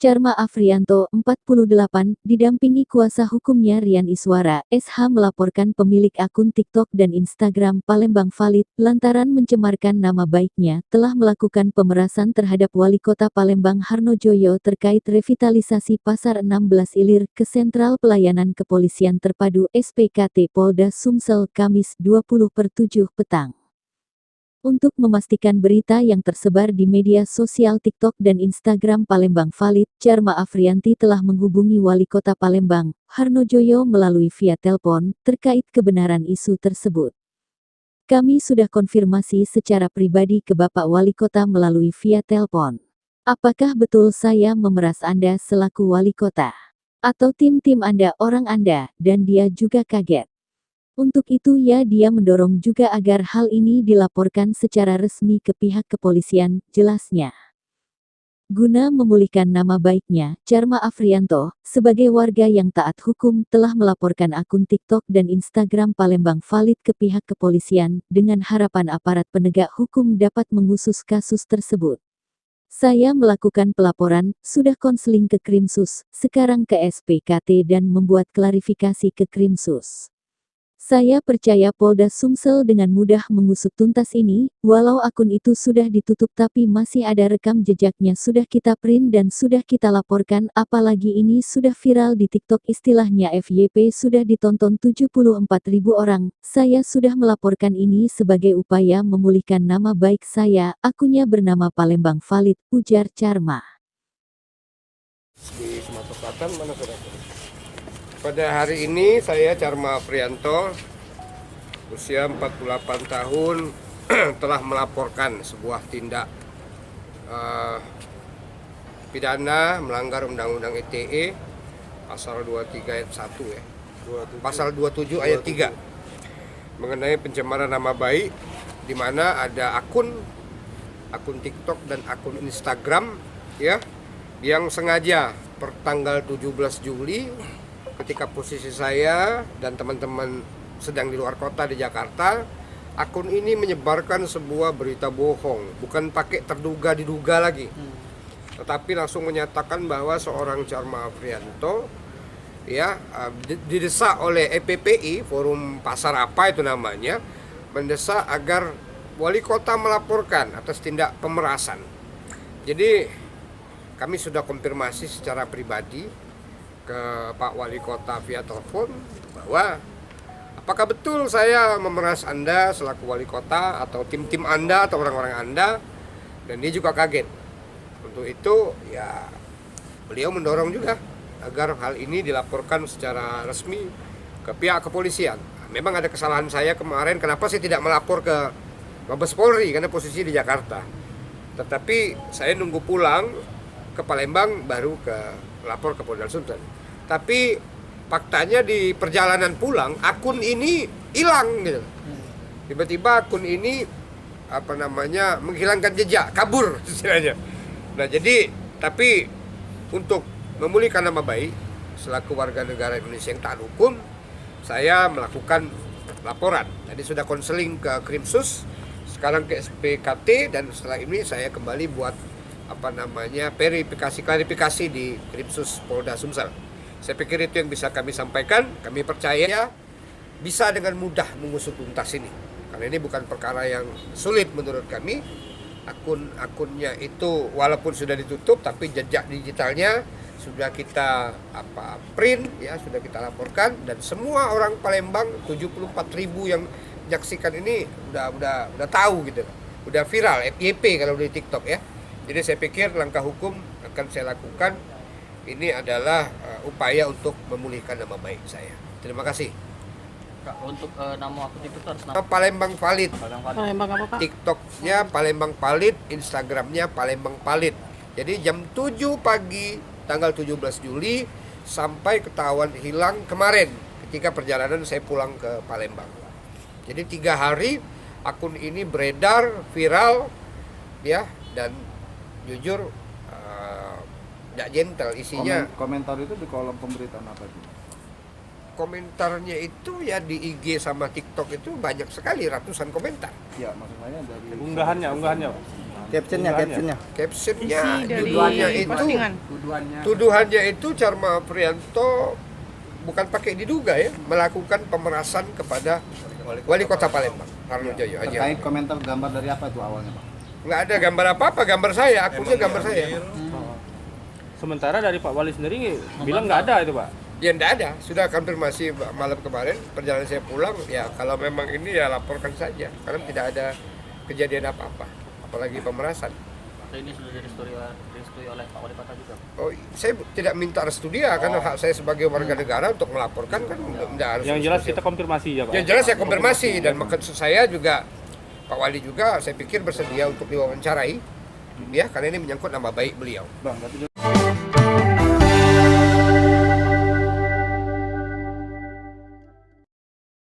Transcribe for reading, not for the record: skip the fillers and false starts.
Charma Afriyanto, 48, didampingi kuasa hukumnya Rian Iswara, SH melaporkan pemilik akun TikTok dan Instagram Palembang Valid, lantaran mencemarkan nama baiknya, telah melakukan pemerasan terhadap Wali Kota Palembang Harnojoyo terkait revitalisasi Pasar 16 Ilir ke Sentral Pelayanan Kepolisian Terpadu SPKT Polda Sumsel Kamis 20/7 petang. Untuk memastikan berita yang tersebar di media sosial TikTok dan Instagram Palembang Valid, Charma Afriyanti telah menghubungi Wali Kota Palembang, Harnojoyo melalui via telepon, terkait kebenaran isu tersebut. Kami sudah konfirmasi secara pribadi ke Bapak Wali Kota melalui via telepon. Apakah betul saya memeras Anda selaku Wali Kota? Atau tim-tim Anda, orang Anda, dan dia juga kaget. Untuk itu dia mendorong juga agar hal ini dilaporkan secara resmi ke pihak kepolisian, jelasnya. Guna memulihkan nama baiknya, Charma Afriyanto, sebagai warga yang taat hukum, telah melaporkan akun TikTok dan Instagram Palembang Valid ke pihak kepolisian, dengan harapan aparat penegak hukum dapat mengusut kasus tersebut. Saya melakukan pelaporan, sudah konseling ke Krimsus, sekarang ke SPKT dan membuat klarifikasi ke Krimsus. Saya percaya Polda Sumsel dengan mudah mengusut tuntas ini, walau akun itu sudah ditutup tapi masih ada rekam jejaknya sudah kita print dan sudah kita laporkan, apalagi ini sudah viral di TikTok istilahnya FYP sudah ditonton 74.000 orang, saya sudah melaporkan ini sebagai upaya memulihkan nama baik saya, akunnya bernama Palembang Valid, ujar Charma. Di Sumatera Selatan mana saudara? Pada hari ini saya Charma Afriyanto, usia 48 tahun, telah melaporkan sebuah tindak pidana melanggar Undang-Undang ITE pasal 23 ayat 1 ya. Pasal 27 ayat 3 mengenai pencemaran nama baik, di mana ada akun TikTok dan akun Instagram ya yang sengaja per tanggal 17 Juli ketika posisi saya dan teman-teman sedang di luar kota di Jakarta, akun ini menyebarkan sebuah berita bohong, bukan pakai terduga-diduga lagi, tetapi langsung menyatakan bahwa seorang Charma Afriyanto ya didesak oleh EPPI, Forum Pasar apa itu namanya, mendesak agar wali kota melaporkan atas tindak pemerasan. Jadi kami sudah konfirmasi secara pribadi ke Pak Wali Kota via telepon bahwa apakah betul saya memeras Anda selaku Wali Kota atau tim-tim Anda atau orang-orang Anda, dan dia juga kaget. Untuk itu ya beliau mendorong juga agar hal ini dilaporkan secara resmi ke pihak kepolisian. Memang ada kesalahan saya kemarin, kenapa saya tidak melapor ke Mabes Polri karena posisi di Jakarta. Tetapi saya nunggu pulang ke Palembang baru lapor ke Polda Sumsel. Tapi faktanya di perjalanan pulang akun ini hilang gitu. Tiba-tiba akun ini menghilangkan jejak, kabur istilahnya. Nah, jadi tapi untuk memulihkan nama baik selaku warga negara Indonesia yang taat hukum, saya melakukan laporan. Tadi sudah konseling ke Krimsus, sekarang ke SPKT, dan setelah ini saya kembali buat klarifikasi di Krimsus Polda Sumsel. Saya pikir itu yang bisa kami sampaikan. Kami percaya bisa dengan mudah mengusut tuntas ini, karena ini bukan perkara yang sulit menurut kami. Akunnya itu walaupun sudah ditutup, tapi jejak digitalnya sudah kita print ya, sudah kita laporkan, dan semua orang Palembang 74.000 yang menyaksikan ini udah tahu gitu, udah viral FYP kalau di TikTok ya. Jadi saya pikir langkah hukum akan saya lakukan. Ini adalah upaya untuk memulihkan nama baik saya. Terima kasih. Kak, untuk nama akun itu harus nama Palembang Valid. Palembang apa, Pak? TikToknya Palembang Valid, Instagramnya Palembang Valid. Jadi jam 7 pagi tanggal 17 Juli sampai ketahuan hilang kemarin ketika perjalanan saya pulang ke Palembang. Jadi 3 hari akun ini beredar viral ya, dan jujur tidak gentle isinya. Komentar itu di kolom pemberitaan apa itu? Komentarnya itu ya di IG sama TikTok itu banyak sekali, ratusan komentar. Ya, maksud saya dari unggahannya Pak. Captionnya. Captionnya, Isi dari tuduhannya itu, postingan. tuduhannya itu Charma Prianto bukan pakai diduga ya, melakukan pemerasan kepada Wali Kota Palembang, Harnojoyo. Terkait komentar gambar dari apa itu awalnya, Pak? Nggak ada gambar apa-apa, gambar saya, akunnya gambar saya. Sementara dari Pak Wali sendiri bilang nggak ada itu Pak. Ya nggak ada, sudah konfirmasi malam kemarin, perjalanan saya pulang, ya kalau memang ini ya laporkan saja, karena tidak ada kejadian apa-apa, apalagi pemerasan. Atau ini sudah direstui oleh Pak Wali Kota juga? Oh, saya tidak minta restu dia, karena hak saya sebagai warga negara untuk melaporkan kan tidak harus. Yang jelas restu dia. kita konfirmasi ya Pak. Yang jelas saya konfirmasi, dan maksud saya juga Pak Wali juga saya pikir bersedia untuk diwawancarai, ya karena ini menyangkut nama baik beliau. Bang, berarti